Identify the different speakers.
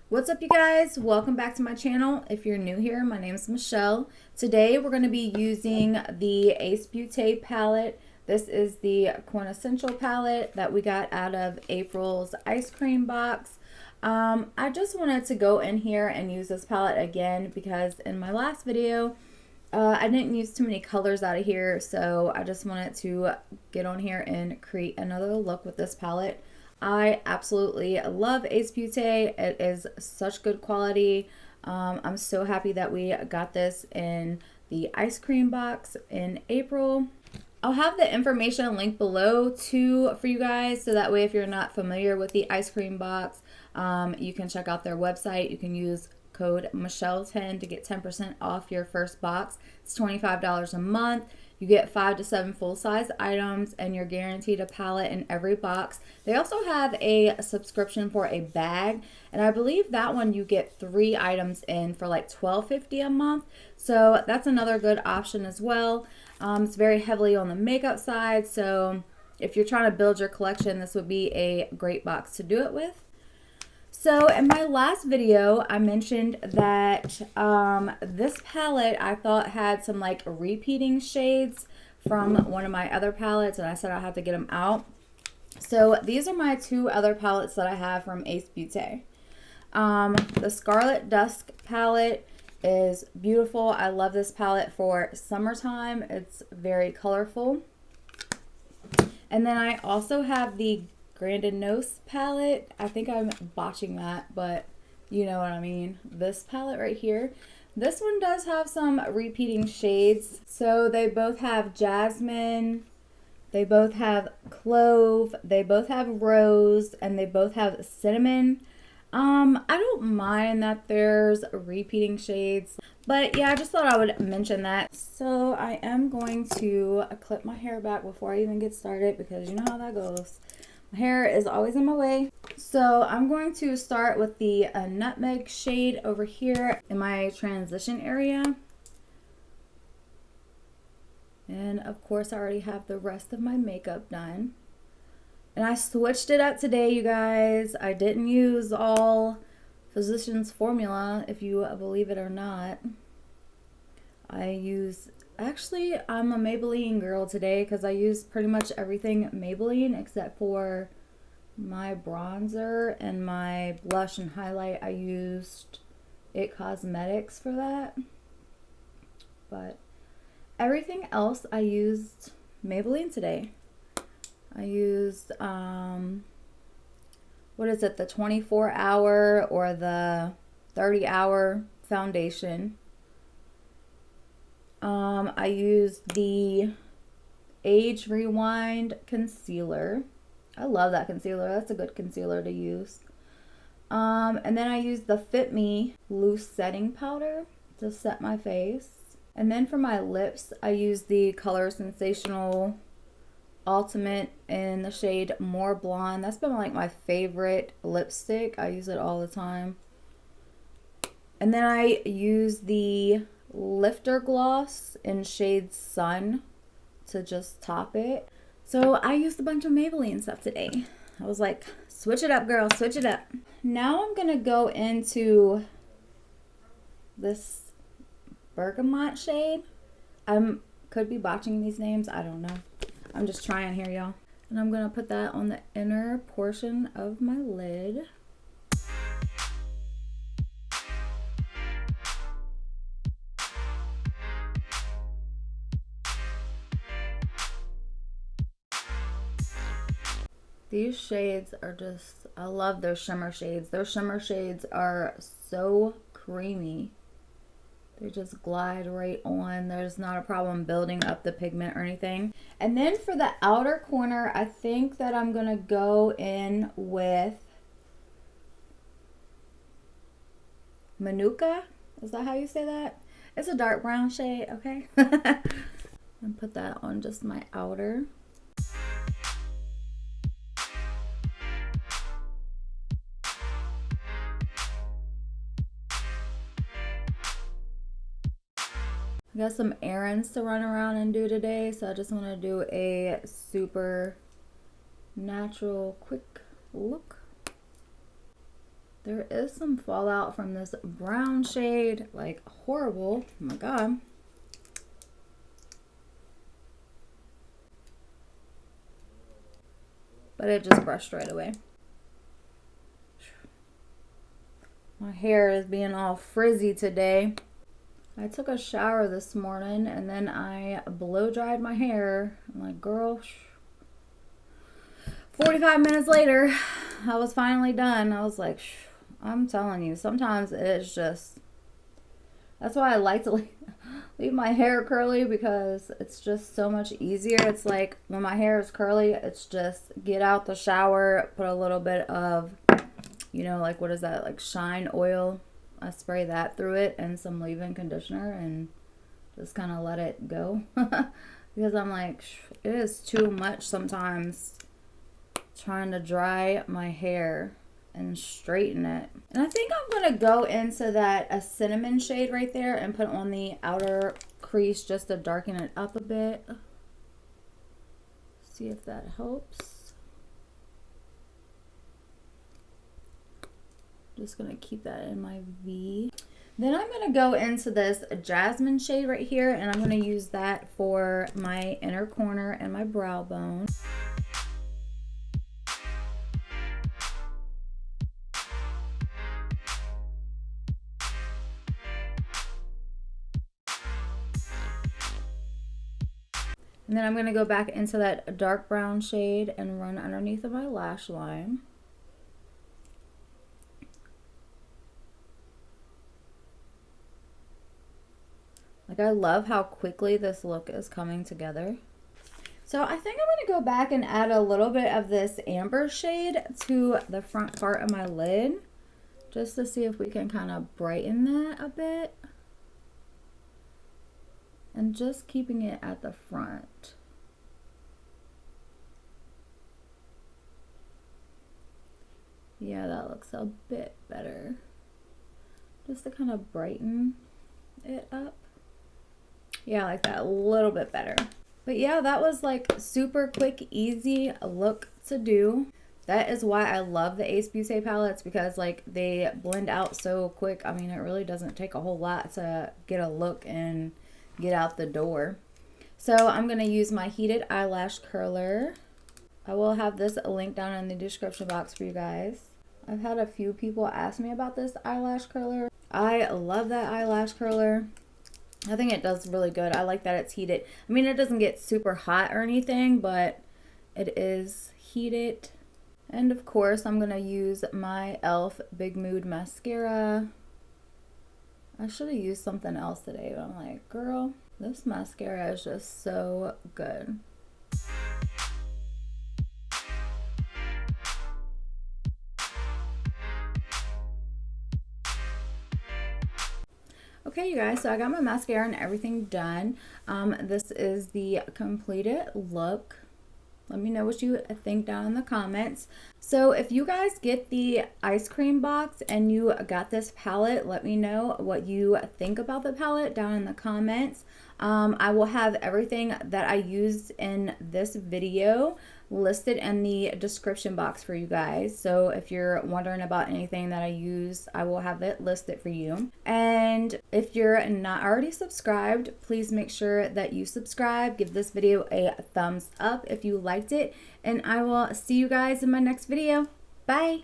Speaker 1: What's up, you guys? Welcome back to my channel. If you're new here, my name is Michelle. Today we're going to be using the Ace Beaute palette. This is the Quintessential palette that we got out of April's ice cream box. I just wanted to go in here and use this palette again because in my last video I didn't use too many colors out of here, so I just wanted to get on here and create another look with this palette. I absolutely love Ace Beaute. It is such good quality. I'm so happy that we got this in the ice cream box in April. I'll have the information linked below too for you guys, so that way if you're not familiar with the ice cream box, you can check out their website. You can use code Michelle10 to get 10% off your first box. It's $25 a month. You get 5 to 7 full-size items, and you're guaranteed a palette in every box. They also have a subscription for a bag, and I believe that one you get 3 items in for like $12.50 a month. So that's another good option as well. It's very heavily on the makeup side, so if you're trying to build your collection, this would be a great box to do it with. So in my last video, I mentioned that this palette I thought had some like repeating shades from one of my other palettes, and I said I had to get them out. So these are my 2 other palettes that I have from Ace Beaute. The Scarlet Dusk palette is beautiful. I love this palette for summertime. It's very colorful. And then I also have the Grandiose palette. I think I'm botching that, but you know what I mean. This palette right here. This one does have some repeating shades. So they both have jasmine, they both have clove, they both have rose, and they both have cinnamon. I don't mind that there's repeating shades, but yeah, I just thought I would mention that. So I am going to clip my hair back before I even get started, because you know how that goes. My hair is always in my way. So I'm going to start with the nutmeg shade over here in my transition area. And of course I already have the rest of my makeup done. And I switched it up today, you guys. I didn't use all Physicians Formula, if you believe it or not. Actually, I'm a Maybelline girl today because I used pretty much everything Maybelline except for my bronzer and my blush and highlight. I used It Cosmetics for that. But everything else I used Maybelline today. I used, what is it, the 24-hour or the 30-hour foundation. I used the Age Rewind concealer. I love that concealer. That's a good concealer to use. And then I used the Fit Me loose setting powder to set my face. And then for my lips, I used the Color Sensational Ultimate in the shade More Blonde. That's been like my favorite lipstick. I use it all the time. And then I used the Lifter Gloss in shade Sun to just top it. So I used a bunch of Maybelline stuff today. I was like, switch it up, girl, switch it up. Now I'm gonna go into this bergamot shade. Could be botching these names, I don't know. I'm just trying here, y'all. And I'm gonna put that on the inner portion of my lid. These shades are just, I love their shimmer shades. Their shimmer shades are so creamy. They just glide right on. There's not a problem building up the pigment or anything. And then for the outer corner, I think that I'm going to go in with Manuka. Is that how you say that? It's a dark brown shade, okay? And put that on just my outer. I got some errands to run around and do today, so I just want to do a super natural quick look. There is some fallout from this brown shade, like horrible. Oh my God. But it just brushed right away. My hair is being all frizzy today. I took a shower this morning and then I blow dried my hair. I'm like, girl, 45 minutes later, I was finally done. I was like, I'm telling you, sometimes it's just, that's why I like to leave my hair curly, because it's just so much easier. It's like when my hair is curly, it's just get out the shower, put a little bit of, you know, like what is that, like shine oil. I spray that through it and some leave-in conditioner and just kind of let it go. Because I'm like, it is too much sometimes trying to dry my hair and straighten it. And I think I'm going to go into that a cinnamon shade right there and put on the outer crease just to darken it up a bit. See if that helps. Just gonna keep that in my V. Then I'm gonna go into this jasmine shade right here, and I'm gonna use that for my inner corner and my brow bone. And then I'm gonna go back into that dark brown shade and run underneath of my lash line. Like, I love how quickly this look is coming together. So I think I'm going to go back and add a little bit of this amber shade to the front part of my lid, just to see if we can kind of brighten that a bit. And just keeping it at the front. Yeah, that looks a bit better. Just to kind of brighten it up. Yeah, I like that a little bit better. But yeah, that was like super quick, easy look to do. That is why I love the Beaute palettes, because like they blend out so quick. I mean, it really doesn't take a whole lot to get a look and get out the door. So I'm going to use my heated eyelash curler. I will have this link down in the description box for you guys. I've had a few people ask me about this eyelash curler. I love that eyelash curler. I think it does really good. I like that it's heated. I mean, it doesn't get super hot or anything, but it is heated. And of course, I'm going to use my e.l.f. Big Mood mascara. I should have used something else today, but I'm like, girl, this mascara is just so good. Okay, you guys, so I got my mascara and everything done. This is the completed look. Let me know what you think down in the comments. So if you guys get the ice cream box and you got this palette, let me know what you think about the palette down in the comments. I will have everything that I used in this video listed in the description box for you guys. So if you're wondering about anything that I use, I will have it listed for you. And if you're not already subscribed, please make sure that you subscribe. Give this video a thumbs up if you liked it. And I will see you guys in my next video. Bye!